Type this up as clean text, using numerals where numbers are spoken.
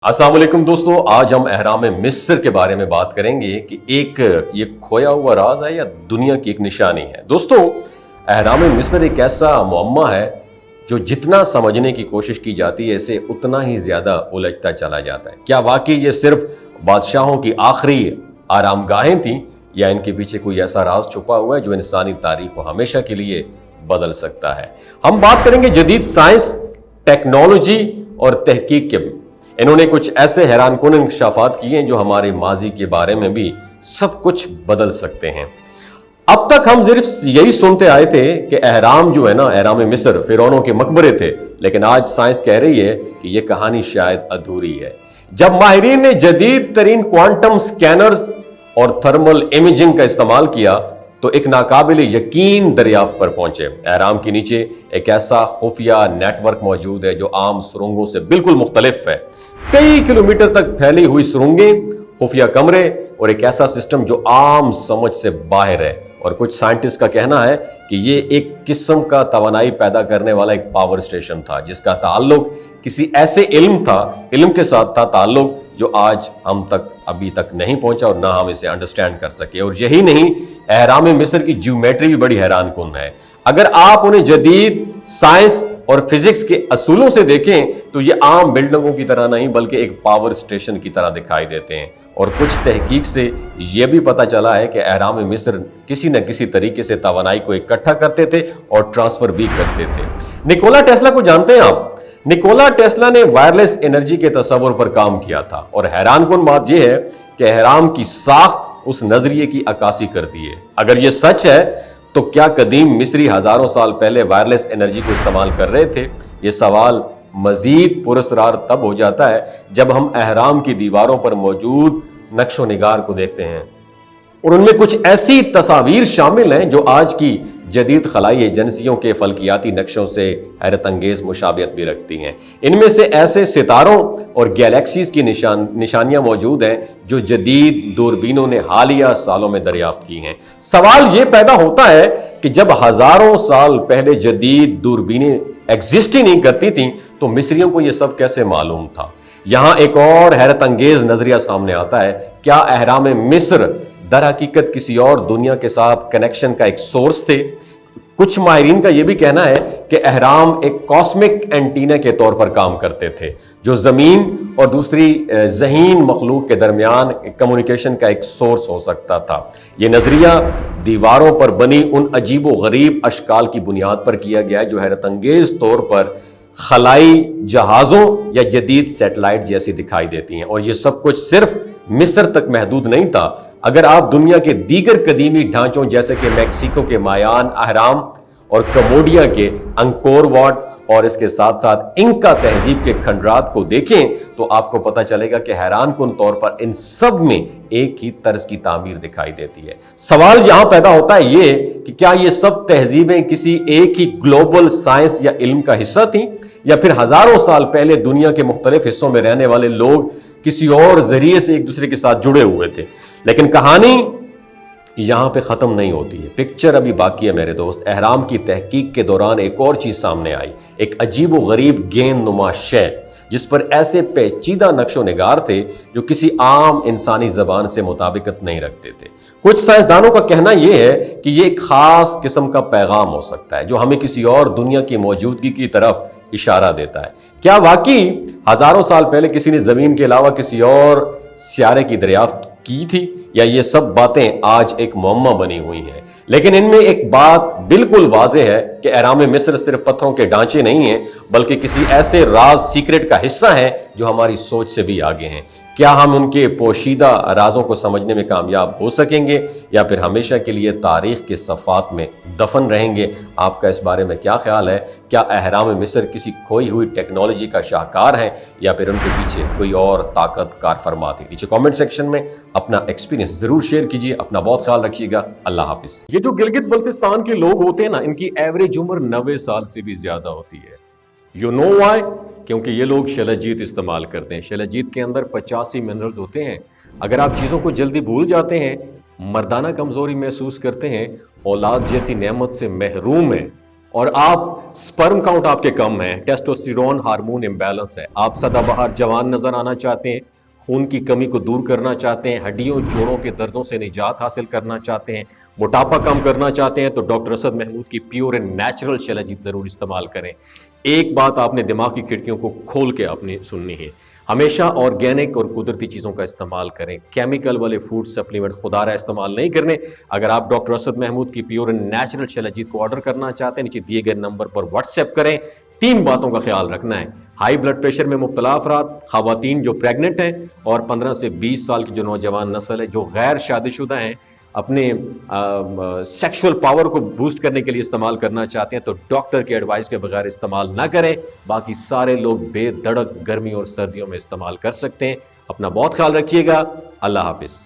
अस्सलाम वालेकुम दोस्तों, आज हम अहराम मिस्र के बारे में बात करेंगे कि एक ये खोया हुआ राज है या दुनिया की एक निशानी है। दोस्तों, अहराम मिस्र एक ऐसा मुअम्मा है जो जितना समझने की कोशिश की जाती है इसे उतना ही ज्यादा उलझता चला जाता है। क्या वाकई ये सिर्फ बादशाहों की आखिरी आरामगाहें थीं या इनके पीछे कोई ऐसा राज छुपा हुआ है जो इंसानी तारीख को हमेशा के लिए बदल सकता है। हम बात करेंगे जदीद साइंस, टेक्नोलॉजी और तहकीक के। इन्होंने कुछ ऐसे हैरानकुन इंकशाफात किए हैं जो हमारे माजी के बारे में भी सब कुछ बदल सकते हैं। अब तक हम सिर्फ यही सुनते आए थे कि अहराम जो है ना, अहराम मिस्र फिरौनों के मकबरे थे, लेकिन आज साइंस कह रही है कि यह कहानी शायद अधूरी है। जब माहिरीन ने जदीद तरीन क्वांटम स्कैनर्स और थर्मल इमेजिंग का इस्तेमाल किया तो एक नाकाबिल यकीन दरियाफ्त पर पहुंचे। अहराम के नीचे एक ऐसा खुफिया नेटवर्क मौजूद है जो आम सुरंगों से बिल्कुल मुख्तलिफ है। कई किलोमीटर तक फैली हुई सुरंगें, खुफिया कमरे और एक ऐसा सिस्टम जो आम समझ से बाहर है। और कुछ साइंटिस्ट का कहना है कि ये एक किस्म का तवानाई पैदा करने वाला एक पावर स्टेशन था जिसका ताल्लुक किसी ऐसे इल्म के साथ था ताल्लुक जो आज हम तक अभी तक नहीं पहुंचा और ना हम इसे अंडरस्टैंड कर सके। और यही नहीं, अहराम मिस्र की ज्योमेट्री भी बड़ी हैरानकुन है। अगर आप उन्हें जदीद साइंस और फिजिक्स के असूलों से देखें तो ये आम बिल्डिंगों की तरह नहीं बल्कि एक पावर स्टेशन की तरह दिखाई देते हैं। और कुछ तहकीक से यह भी पता चला है कि अहराम मिस्र किसी न किसी तरीके से तवानाई को इकट्ठा करते थे और ट्रांसफर भी करते थे। निकोला टेस्ला को जानते हैं आप? निकोला टेस्ला ने वायरलेस एनर्जी के तस्वर पर काम किया था और हैरानकुन बात यह है कि अहराम की साख्त उस नजरिए की अक्कासी करती है। अगर यह सच है तो क्या कदीम मिस्री हजारों साल पहले वायरलेस एनर्जी को इस्तेमाल कर रहे थे? यह सवाल मजीद पुरस्कार तब हो जाता है जब हम अहराम की दीवारों पर मौजूद नक्शो निगार को देखते हैं और उनमें कुछ ऐसी तस्वीर शामिल हैं जो आज की जदीद खलाई एजेंसियों के फल्कियाती नक्शों से हैरत अंगेज मुशाबियत भी रखती हैं। इनमें से ऐसे सितारों और गैलेक्सीज की निशानियां मौजूद हैं जो जदीद दूरबीनों ने हालिया सालों में दरियाफ्त की हैं। सवाल ये पैदा होता है कि जब हजारों साल पहले जदीद दूरबीनें एग्जिस्ट ही नहीं करती थी तो मिस्रियों को यह सब कैसे मालूम था? यहां एक और हैरत अंगेज नजरिया सामने आता है। क्या अहराम मिस्र दर हकीकत किसी और दुनिया के साथ कनेक्शन का एक सोर्स थे? कुछ माहिरीन का यह भी कहना है कि अहराम एक कॉस्मिक एंटीना के तौर पर काम करते थे जो जमीन और दूसरी ज़हीन मखलूक के दरमियान कम्युनिकेशन का एक सोर्स हो सकता था। यह नजरिया दीवारों पर बनी उन अजीबो गरीब अशकाल की बुनियाद पर किया गया है जो हैरत अंगेज तौर पर खलाई जहाजों या जदीद सैटेलाइट जैसी दिखाई देती हैं। और यह सब कुछ सिर्फ मिस्र तक महदूद नहीं था। अगर आप दुनिया के दीगर कदीमी ढांचों जैसे कि मैक्सिको के मायान अहराम और कम्बोडिया के अंकोर वाट और इसके साथ साथ इंका तहजीब के खंडरात को देखें तो आपको पता चलेगा कि हैरानकुन तौर पर इन सब में एक ही तर्ज की तामीर दिखाई देती है। सवाल यहां पैदा होता है ये कि क्या ये सब तहजीबें किसी एक ही ग्लोबल साइंस या इल्म का हिस्सा थीं या फिर हजारों साल पहले दुनिया के मुख्तलिफ हिस्सों में रहने वाले लोग किसी और जरिए से एक दूसरे के साथ जुड़े हुए थे? लेकिन कहानी यहां पे खत्म नहीं होती है, पिक्चर अभी बाकी है मेरे दोस्त। अहराम की तहकीक के दौरान एक और चीज सामने आई, एक अजीब व गरीब गेंद नुमा शय जिस पर ऐसे पेचीदा नक्शो निगार थे जो किसी आम इंसानी जबान से मुताबिकत नहीं रखते थे। कुछ साइंसदानों का कहना यह है कि यह एक खास किस्म का पैगाम हो सकता है जो हमें किसी और दुनिया की मौजूदगी की तरफ इशारा देता है। क्या वाकई हजारों साल पहले किसी ने जमीन के अलावा किसी और सियारे की दरियाफ्त की थी या ये सब बातें आज एक मुअम्मा बनी हुई हैं? लेकिन इनमें एक बात बिल्कुल वाज़ेह है कि अहराम मिस्र सिर्फ पत्थरों के ढांचे नहीं हैं बल्कि किसी ऐसे राज सीक्रेट का हिस्सा है जो हमारी सोच से भी आगे हैं। क्या हम उनके पोशीदा राजों को समझने में कामयाब हो सकेंगे या फिर हमेशा के लिए तारीख के सफ़ात में दफन रहेंगे? आपका इस बारे में क्या ख्याल है? क्या अहराम मिस्र किसी खोई हुई टेक्नोलॉजी का शाहकार है या फिर उनके पीछे कोई और ताकत कार फरमा थी? नीचे कमेंट सेक्शन में अपना एक्सपीरियंस जरूर शेयर कीजिए। अपना बहुत ख्याल रखिएगा। अल्लाह हाफिज। ये जो गिलगित बल्तिस्तान के लोग होते हैं ना, इनकी एवरेज उम्र 90 साल से भी ज्यादा होती है। You know why? क्योंकि ये लोग शलजीत इस्तेमाल करते हैं। शलजीत के अंदर 85 मिनरल्स होते हैं। अगर आप चीज़ों को जल्दी भूल जाते हैं, मर्दाना कमज़ोरी महसूस करते हैं, औलाद जैसी नेमत से महरूम हैं, اور آپ سپرم کاؤنٹ آپ کے کم ہیں، ٹیسٹوسٹیرون ہارمون امبیلنس ہے، آپ سدا بہار جوان نظر آنا چاہتے ہیں، خون کی کمی کو دور کرنا چاہتے ہیں، ہڈیوں جوڑوں کے دردوں سے نجات حاصل کرنا چاہتے ہیں، موٹاپا کم کرنا چاہتے ہیں، تو ڈاکٹر اسد محمود کی پیور اینڈ نیچرل شیلاجیت ضرور استعمال کریں۔ ایک بات آپ نے دماغ کی کھڑکیوں کو کھول کے آپ نے سننی ہے، ہمیشہ آرگینک اور قدرتی چیزوں کا استعمال کریں، کیمیکل والے فوڈ سپلیمنٹ خدا رہا استعمال نہیں کرنے۔ اگر آپ ڈاکٹر اسد محمود کی پیور اینڈ نیچرل شیلاجیت کو آرڈر کرنا چاہتے ہیں، نیچے دیے گئے نمبر پر واٹس ایپ کریں۔ 3 باتوں کا خیال رکھنا ہے: ہائی بلڈ پریشر میں مبتلا افراد، خواتین جو پریگننٹ ہیں، اور 15 سے 20 سال کی جو نوجوان نسل ہے جو غیر شادی شدہ ہیں، اپنے سیکشول پاور کو بوسٹ کرنے کے لیے استعمال کرنا چاہتے ہیں، تو ڈاکٹر کی ایڈوائس کے بغیر استعمال نہ کریں۔ باقی سارے لوگ بے دھڑک گرمی اور سردیوں میں استعمال کر سکتے ہیں۔ اپنا بہت خیال رکھیے گا۔ اللہ حافظ۔